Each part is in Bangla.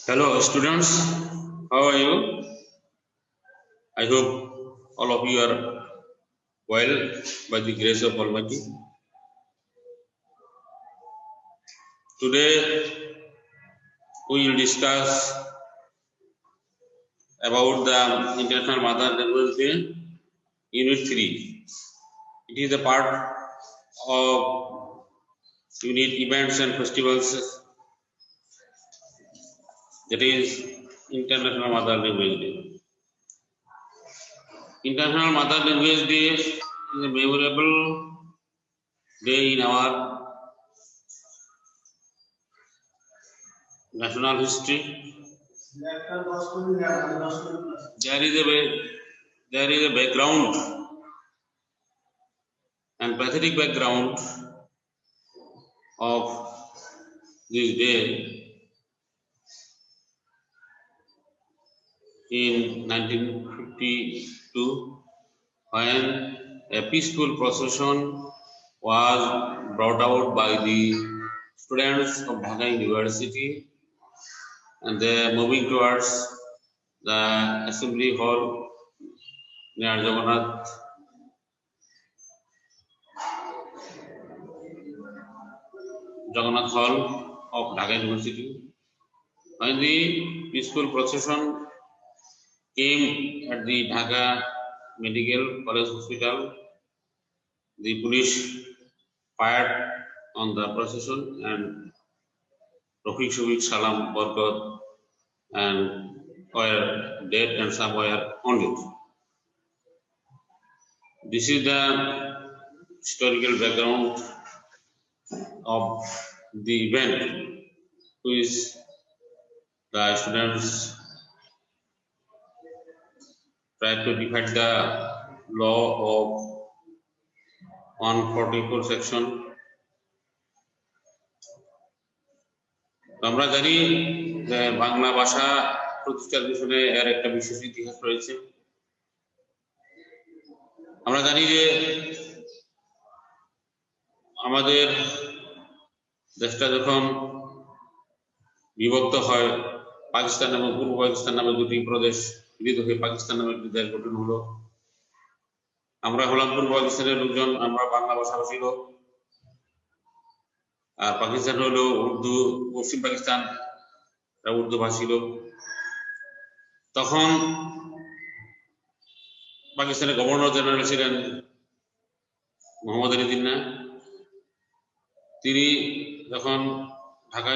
Hello students, how are you? I hope all of you are well by the grace of Almighty. Today we will discuss about the International Mother Language Day, Unit 3. It is a part of unit events and festivals, that is International Mother Language Day. International Mother Language Day is a memorable day in our national history. There is a background and pathetic background of this day. In 1952, when a peaceful procession was brought out by the students of Dhaka University, and they are moving towards the assembly hall near Jagannath Hall of Dhaka University. When the peaceful procession came at the Dhaka Medical College Hospital, the police fired on the procession and Rafiq Shubik Salam Barkat and were dead and some were wounded. This is the historical background of the event, which the students tried to defend the law of 144 section. আমরা জানি যে বাংলা ভাষা প্রতিষ্ঠার পিছনে এর একটা বিশেষ ইতিহাস রয়েছে। আমরা জানি যে আমাদের দেশটা যখন বিভক্ত হয়, পাকিস্তান এবং পূর্ব পাকিস্তান নামে দুটি প্রদেশ বিভক্ত হয়ে পাকিস্তান নামে একটি দেশ গঠন হলো। আমরা হলাম পূর্ব পাকিস্তানের লোকজন, আমরা বাংলা ভাষাভাষী লোক, আর পাকিস্তান হলো উর্দু, পশ্চিম পাকিস্তান উর্দু ভাষী লোক। তখন পাকিস্তানের গভর্নর জেনারেল ছিলেন মোহাম্মদ আলী জিন্নাহ। তিনি যখন ঢাকা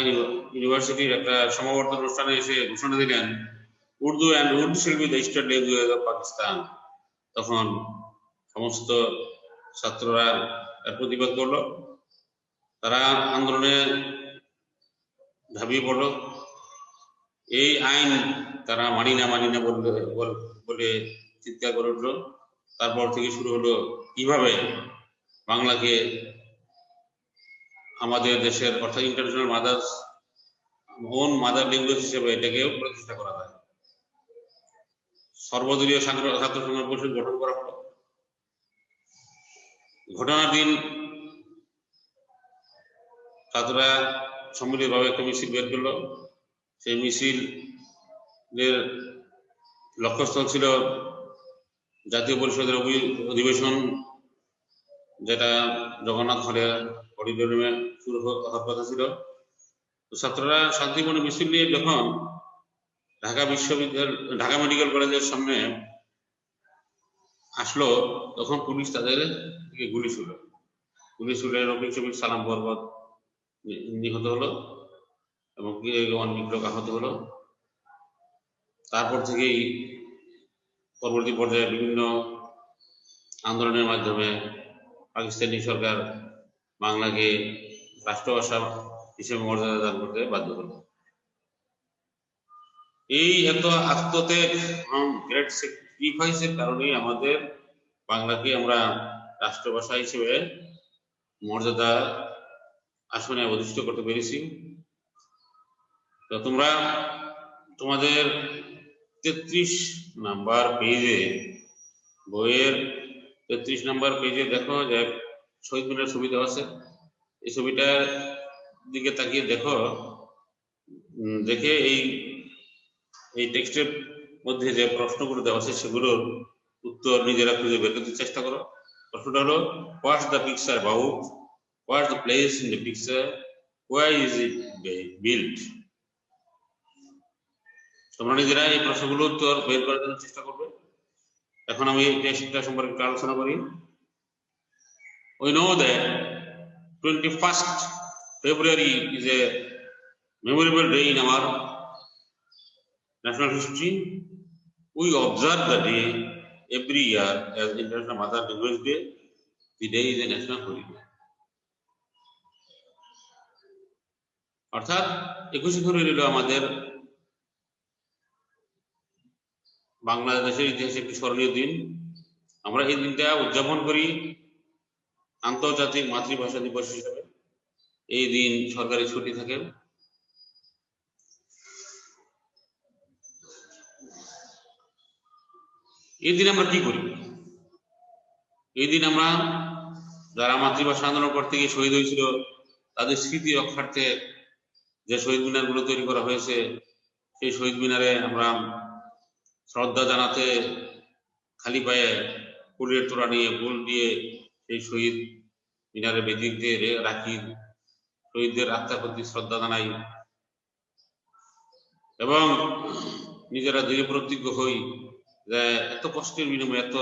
ইউনিভার্সিটির একটা সমাবর্তন অনুষ্ঠানে এসে ঘোষণা দিলেন উর্দু অ্যান্ড উর্দু শিল B the state language of Pakistan, তখন সমস্ত ছাত্ররা এর প্রতিবাদ করলো। তারা আন্দোলনে ঝাঁপিয়ে পড়ল। এই আইন তারা মানি না বলে চিৎকার করে উঠলো। তারপর থেকে শুরু হলো কিভাবে বাংলাকে আমাদের দেশের অর্থাৎ ইন্টারন্যাশনাল মাদার ল্যাঙ্গুয়েজ হিসেবে এটাকেও প্রতিষ্ঠা করা যায়। সর্বদলীয় ছাত্র সংগ্রাম পরিষদ গঠন করা হলো। ঘটনার দিন ছাত্ররা সম্মিলিতভাবে একটা মিছিল বের করলো। সেই মিছিলের লক্ষ্যস্থল ছিল জাতীয় পরিষদের অধিবেশন, যেটা জগন্নাথ হলের অডিটোরিয়ামে শুরু হওয়ার কথা ছিল। তো ছাত্ররা শান্তিপূর্ণ মিছিল নিয়ে যখন ঢাকা মেডিকেল কলেজের সামনে আসলো, তখন পুলিশ তাদের দিকে গুলি ছুড়ে রফিক শফিক সালাম বরকত নিহত হলো এবং অনেক লোক আহত হলো। তারপর থেকেই পরবর্তী পর্যায়ে বিভিন্ন আন্দোলনের মাধ্যমে পাকিস্তানি সরকার বাংলাকে রাষ্ট্রভাষা হিসেবে মর্যাদা দান করতে বাধ্য হলো। এই এত আত্মত্যাগ গ্রেট স্যাক্রিফাইসের কারণেই আমাদের বাংলাকে আমরা রাষ্ট্রভাষা হিসেবে মর্যাদা আসনে অধিষ্ঠ করতে পেরেছি। তো তোমরা তোমাদের 33 নাম্বার পেজে, বইয়ের 33 নাম্বার পেজে দেখো যে শহীদ মিনার ছবি দেওয়া আছে। এই ছবিটা দিকে তাকিয়ে দেখো, দেখে এই টেক্সটের মধ্যে যে প্রশ্নগুলো দেওয়া আছে সেগুলোর উত্তর নিজেরা খুঁজে বের করতে চেষ্টা করো। প্রশ্নটা হলো, what's the picture about, what's the place in the picture, where is it built. তোমরা নিজেরা এই প্রশ্নগুলোর উত্তর বের করার জন্য চেষ্টা করবে। এখন আমি টেক্সটটা সম্পর্কে আলোচনা করি। We know that 21st February is a memorable day in our national history. We observe the day every year as International Mother Language Day. The day is a national holiday. অর্থাৎ 21শে ফেব্রুয়ারি হলো আমাদের বাংলাদেশের ইতিহাসে একটি স্মরণীয় দিন। আমরা এই দিনটা উদযাপন করি আন্তর্জাতিক মাতৃভাষা দিবস হিসেবে। এই দিন সরকারি ছুটি থাকে। এই দিন আমরা কি করি? এই দিন আমরা যারা মাতৃভাষা আন্দোলন করতে গিয়ে শহীদ হয়েছিল তাদের স্মৃতি রক্ষার্থে যে শহীদ মিনারগুলো তৈরি করা হয়েছে, সেই শহীদ মিনারে আমরা শ্রদ্ধা জানাতে খালি পায়ে ফুলের তোড়া নিয়ে ফুল দিয়ে সেই শহীদ মিনারে বেদিক দিয়ে রাখি, শহীদদের আত্মার প্রতি শ্রদ্ধা জানাই এবং নিজেরা দৃঢ় প্রতিজ্ঞ হই যে এত কষ্টের বিনিময়ে, এত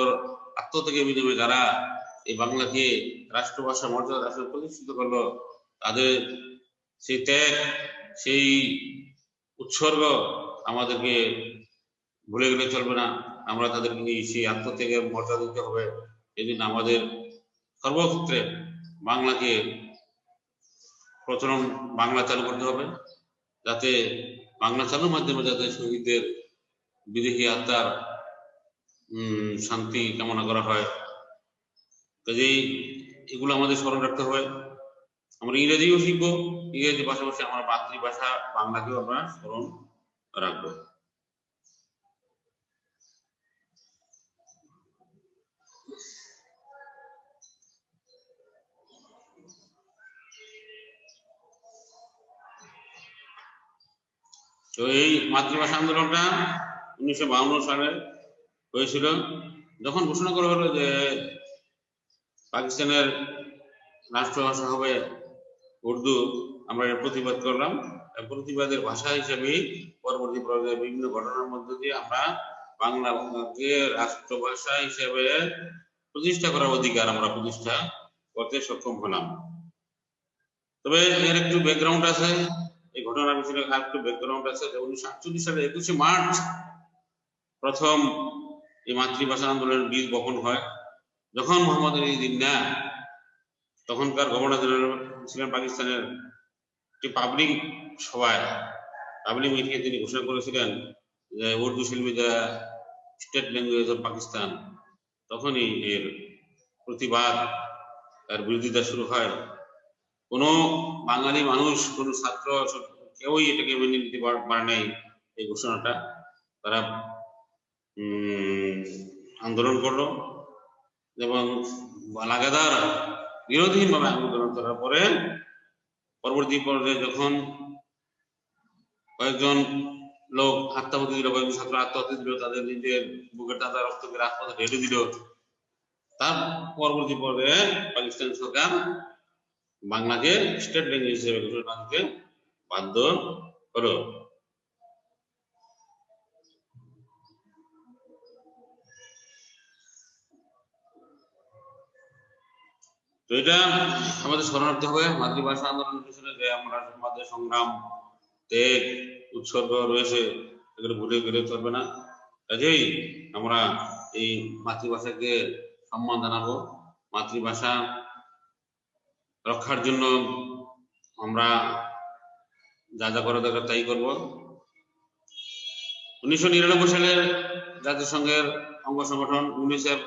আত্মত্যাগের বিনিময়ে যারা এই বাংলাকে রাষ্ট্রভাষা মর্যাদা রাষ্ট্র প্রতিষ্ঠিত করলো, তাদের সেই ত্যাগ, সেই উৎসর্গ আমাদেরকে ভুলে গেলে চলবে না। আমরা তাদেরকে নিয়ে সেই আত্মত্যাগের মর্যাদা দিতে হবে। এই জন্য আমাদের সর্বক্ষেত্রে বাংলাকে প্রচলন, বাংলা চালু করতে হবে, যাতে বাংলা চালুর মাধ্যমে যাতে শহীদদের বিদেহী আত্মার শান্তি কামনা করা হয়। কাজেই এগুলো আমাদের স্মরণ রাখতে হবে। আমরা ইংরেজিও শিখবো, ইংরেজির পাশাপাশি আমার মাতৃভাষা বাংলাকেও আমরা স্মরণ রাখবো। তো এই মাতৃভাষা আন্দোলনটা 1952 সালে হয়েছিল, যখন ঘোষণা করা হলো যে পাকিস্তানের রাষ্ট্রভাষা হবে উর্দু। আমরা এর প্রতিবাদ করলাম। প্রতিবাদের ভাষা হিসেবে পরবর্তী পর্যায়ে বিভিন্ন ঘটনার মধ্যে দিয়ে আমরা বাংলাকে রাষ্ট্রভাষা হিসেবে প্রতিষ্ঠা করার অধিকার আমরা প্রতিষ্ঠা করতে সক্ষম হলাম। তবে এর একটু ব্যাকগ্রাউন্ড আছে, এই ঘটনার পিছনে আর একটু ব্যাকগ্রাউন্ড আছে। 1948 সালে 21শে মার্চ প্রথম এই মাতৃভাষা আন্দোলনের বীজ বপন হয়। যখন মোহাম্মদ আলী জিন্না তখনকার গভর্নর জেনারেল ছিলেন পাকিস্তানের, একটি পাবলিক সভায়, পাবলিক মিটিংয়ে তিনি ঘোষণা করেছিলেন যে উর্দু শিল্পী the state language of Pakistan. তখনই এর প্রতিবাদ, তার বিরোধিতা শুরু হয়। কোনো বাঙালি মানুষ, কোনো ছাত্র কেউই এটাকে মেনে নিতে পারে নাই এই ঘোষণাটা। তারা আন্দোলন করলো এবং লাগাতার বিরোধীহীনভাবে আন্দোলন করার পরে পরবর্তী পর্যায়ে যখন কয়েকজন লোক আত্মহত্যা দিল, কয়েকজন ছাত্র আত্মহত্যা দিল, তাদের নিজের বুকের তাজা রক্তকে রাজপথে ঢেলে দিল, তার পরবর্তী পর্যায়ে পাকিস্তান সরকার বাংলাকে স্টেট ল্যাঙ্গুয়েজ হিসেবে ঘোষণা দিতে বাধ্য হলো। তো এটা আমাদের স্মরণ রাখতে হবে। মাতৃভাষা আন্দোলনের পিছনে যে আমরা আমাদের সংগ্রাম, ত্যাগ, উৎসর্গ রয়েছে, এগুলো ভুলে গেলে চলবে না। কাজেই আমরা এই মাতৃভাষাকে সম্মান জানাবো। মাতৃভাষা রক্ষার জন্য আমরা যা যা করা দরকার তাই করবো। 1999 সালে জাতিসংঘের অঙ্গ সংগঠন ইউনিসেফ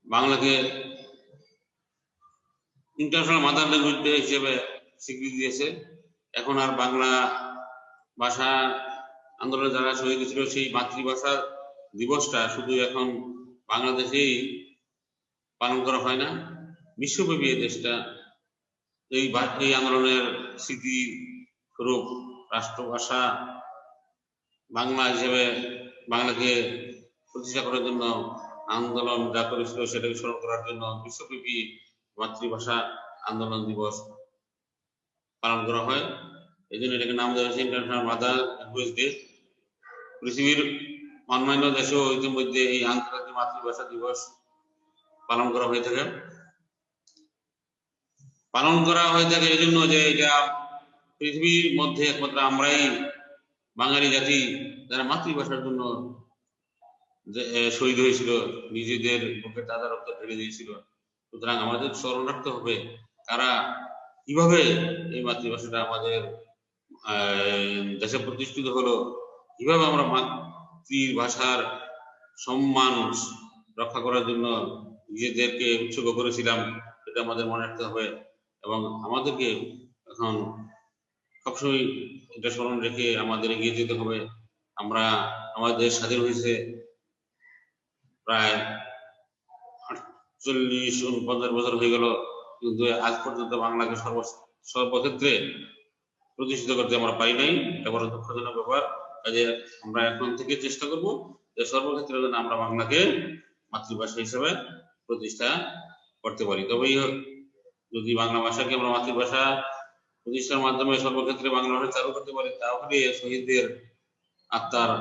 বাংলাকে ইন্টারন্যাশনাল মাদার ল্যাঙ্গুয়েজ ডে হিসেবে স্বীকৃতি দিয়েছে। এখন আর বাংলা ভাষা আন্দোলনে যারা শহীদ ছিল সেই মাতৃভাষা দিবসটা শুধু এখন বাংলাদেশেই পালন করা হয় না, বিশ্বব্যাপী এই দেশটা এই আন্দোলনের স্মৃতি স্বরূপ রাষ্ট্রভাষা বাংলা হিসেবে বাংলাকে প্রতিষ্ঠা করার জন্য আন্দোলন যা করেছিল সেটাকে স্মরণ করার জন্য বিশ্বব্যাপী মাতৃভাষা আন্দোলন দিবস পালন করা হয়। এই জন্য এটাকে নাম দেওয়া হয়েছে ইন্টারন্যাশনাল মাদার ল্যাঙ্গুয়েজ ডে। পৃথিবীর অন্যান্য দেশেও ইতিমধ্যে এই আন্তর্জাতিক মাতৃভাষা দিবস পালন করা হয়ে থাকে। এই জন্য যে এটা পৃথিবীর মধ্যে একমাত্র আমরাই বাঙালি জাতি যারা মাতৃভাষার জন্য শহীদ হয়েছিল, নিজেদের বুকে তাজা রক্ত ঢেলে দিয়েছিল। সুতরাং আমাদের স্মরণ রাখতে হবে তারা কিভাবে এই মাতৃভাষাটা আমাদের দেশে প্রতিষ্ঠিত হলো, কিভাবে আমরা মাতৃভাষার সম্মান রক্ষা করার জন্য নিজেদেরকে উৎসর্গ করেছিলাম, এটা আমাদের মনে রাখতে হবে। এবং আমাদেরকে এখন সবসময় এটা স্মরণ রেখে আমাদের এগিয়ে যেতে হবে। আমাদের স্বাধীন হয়েছে প্রায় 48-49 বছর হয়ে গেল, কিন্তু আজ পর্যন্ত বাংলাকে সর্বক্ষেত্রে প্রতিষ্ঠিত করতে আমরা পারি নাই। এটা বড় দুঃখজনক ব্যাপার। কাজে আমরা এখন থেকে চেষ্টা করব যে সর্বক্ষেত্রে যেন আমরা বাংলাকে মাতৃভাষা হিসেবে প্রতিষ্ঠা করতে পারি। তবেই যদি বাংলা ভাষাকে আমরা মাতৃভাষা প্রতিষ্ঠার মাধ্যমে সর্বক্ষেত্রে বাংলা ভাষা চালু করতে পারি, তাহলে শহীদদের আত্মার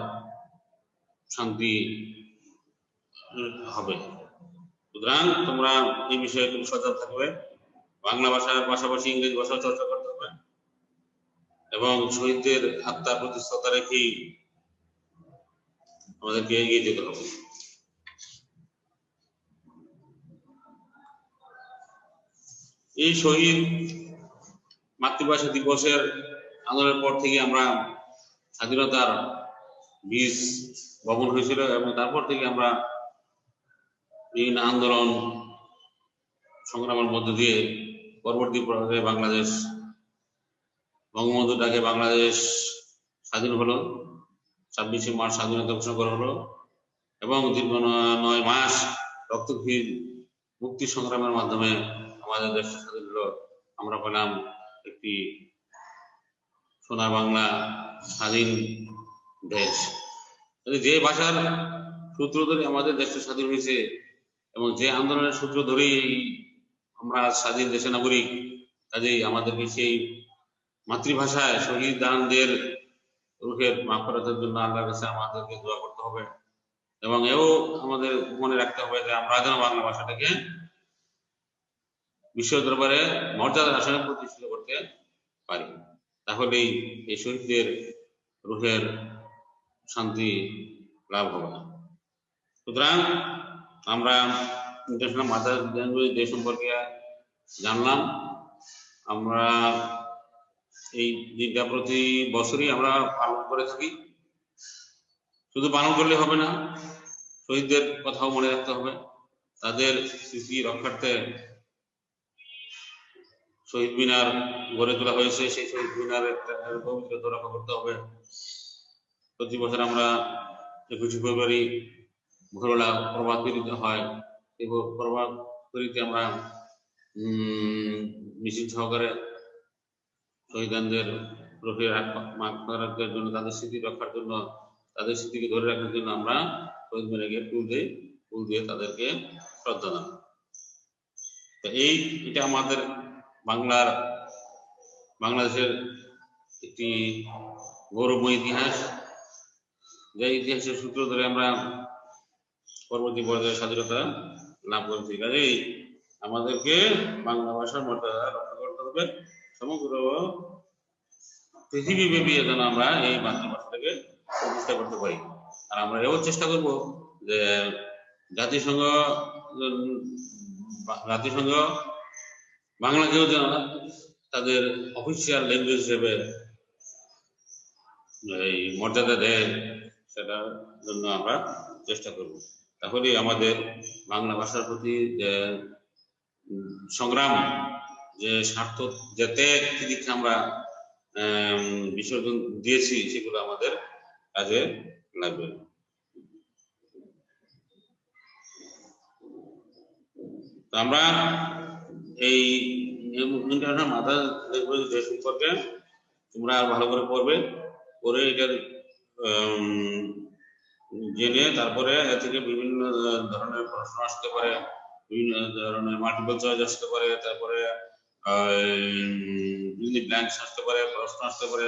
শান্তি হবে। সুতরাং তোমরা এই বিষয়ে খুব সজাগ থাকবে। বাংলা ভাষার পাশাপাশি ইংরেজি ভাষা চর্চা করতে হবে এবং শহীদদের আত্মার প্রতি শ্রদ্ধা রেখেই আমাদেরকে এগিয়ে যেতে হবে। এই শহীদ মাতৃভাষা দিবসের আন্দোলনের পর থেকে আমরা স্বাধীনতার বীজ বপন হয়েছিল এবং তারপর থেকে আমরা বিভিন্ন আন্দোলন সংগ্রামের মধ্য দিয়ে পরবর্তী পর্যায়ে বাংলাদেশ বঙ্গবন্ধু ডাকে বাংলাদেশ স্বাধীন হলো। 26শে মার্চ স্বাধীনতা ঘোষণা করা হলো এবং দীর্ঘ 9 মাস রক্তক্ষয়ী মুক্তি সংগ্রামের মাধ্যমে আমাদের দেশ স্বাধীন হলো। আমরা পেলাম একটি সোনার বাংলা স্বাধীন দেশ। যে ভাষার সূত্র ধরে আমাদের দেশটা স্বাধীন হয়েছে এবং যে আন্দোলনের সূত্র ধরেই আমরা স্বাধীন দেশের নাগরিক, কাজেই আমাদেরকে সেই মাতৃভাষায় শহীদদের রুহের মাগফিরাতের জন্য আল্লাহর কাছে আমাদেরকে দোয়া করতে হবে এবং এও আমাদের মনে রাখতে হবে যে আমরা যেন বাংলা ভাষাটাকে বিশ্ব দরবারে মর্যাদার আসনে প্রতিষ্ঠিত করতে পারি, তাহলেই এই শহীদদের রুহের শান্তি লাভ হবে। সুতরাং আমরা ইন্টারন্যাশনাল মাদার ল্যাঙ্গুয়েজ ডে সম্পর্কে জানলাম। আমরা এই দিনটা প্রতি বছরই আমরা পালন করে থাকি। শুধু পালন করলে হবে না, শহীদদের কথাও মনে রাখতে হবে। তাদের স্মৃতি রক্ষার্থে শহীদ মিনার গড়ে তোলা হয়েছে, সেই শহীদ মিনারের পবিত্রতা রক্ষা করতে হবে। প্রতি বছর আমরা 21শে ফেব্রুয়ারি ভোরবেলা প্রভাত ফেরিতে হয়, এই প্রভাত ফেরিতে আমরা মিছিল সহকারে শহীদদের রুহের মাগফিরাতের জন্য, তাদের স্মৃতি রক্ষার জন্য, তাদের স্মৃতিকে ধরে রাখার জন্য আমরা শহীদ মিনারে ফুল দিয়ে তাদেরকে শ্রদ্ধা জানাই। এটা আমাদের বাংলাদেশের একটি গৌরবময় ইতিহাস, যে ইতিহাসের সূত্র ধরে আমরা পরবর্তী পর্যায়ে স্বাধীনতা লাভ করেছি। কাজেই আমাদেরকে বাংলা ভাষার মর্যাদা রক্ষা করতে হবে। সমগ্র পৃথিবীব্যাপী যেন আমরা এই মাতৃভাষাটাকে প্রতিষ্ঠা করতে পারি। আর আমরা এও চেষ্টা করব যে জাতিসংঘ বাংলাকেও যেন তাদের অফিসিয়াল ল্যাঙ্গুয়েজ হিসেবে এই মর্যাদা দেয়, সেটার জন্য আমরা চেষ্টা করব। তাহলে আমাদের বাংলা ভাষার প্রতি যে সংগ্রাম, যে স্বার্থ, যে ত্যাগ দীক্ষা আমরা বিসর্জন দিয়েছি, সেগুলো আমাদের কাজে লাগবে। আমরা এই ইন্টারন্যাশনাল মাথা দেখবে যে সম্পর্কে তোমরা আর ভালো করে পড়বে, পরে এটার জেনে তারপরে এ থেকে বিভিন্ন ধরনের প্রশ্ন আসতে পারে, বিভিন্ন ধরনের মাল্টিপল চয়েস আসতে পারে, তারপরে ব্ল্যাঙ্কস আসতে পারে, প্রশ্ন আসতে পারে,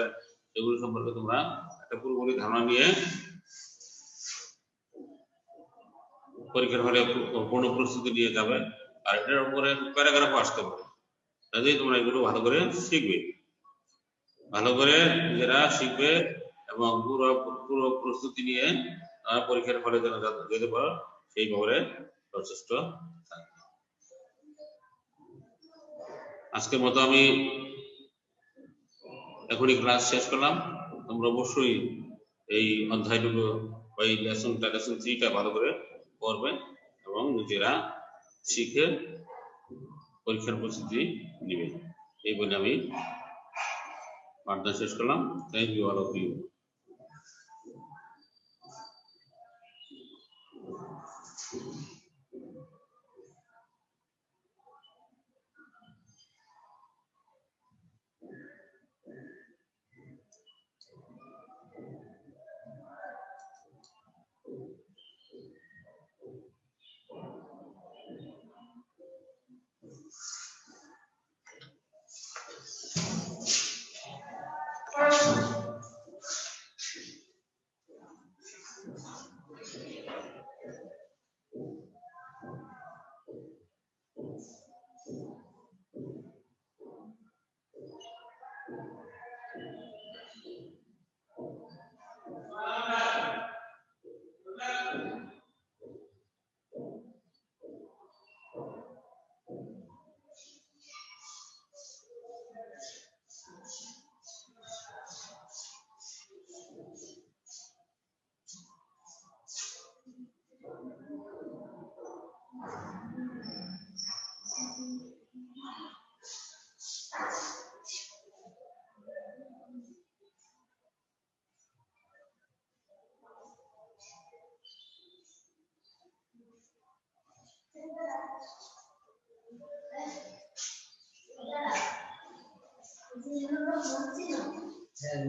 এগুলো সম্পর্কে তোমরা একটা পুরোপুরি ধারণা নিয়ে পরীক্ষার হলে পূর্ণ প্রস্তুতি নিয়ে যাবে। আর এটার উপরে প্যারাগ্রাফও আসতে পারে, কাজেই তোমরা এগুলো ভালো করে শিখবে, ভালো করে নিজেরা শিখবে এবং পুরো প্রস্তুতি নিয়ে পরীক্ষার ফলে যেন যেতে পারো সেই ব্যাপারে সচেষ্ট থাকবে। আজকের মতো আমি এখনই ক্লাস শেষ করলাম। তোমরা অবশ্যই এই অধ্যায়টুকু বা এই লেসন 3টা ভালো করে পড়বে এবং নিজেরা শিখে পরীক্ষার প্রস্তুতি নিবে, এই বলে আমি পাঠটা শেষ করলাম। Thank you all of you. হ্যাঁ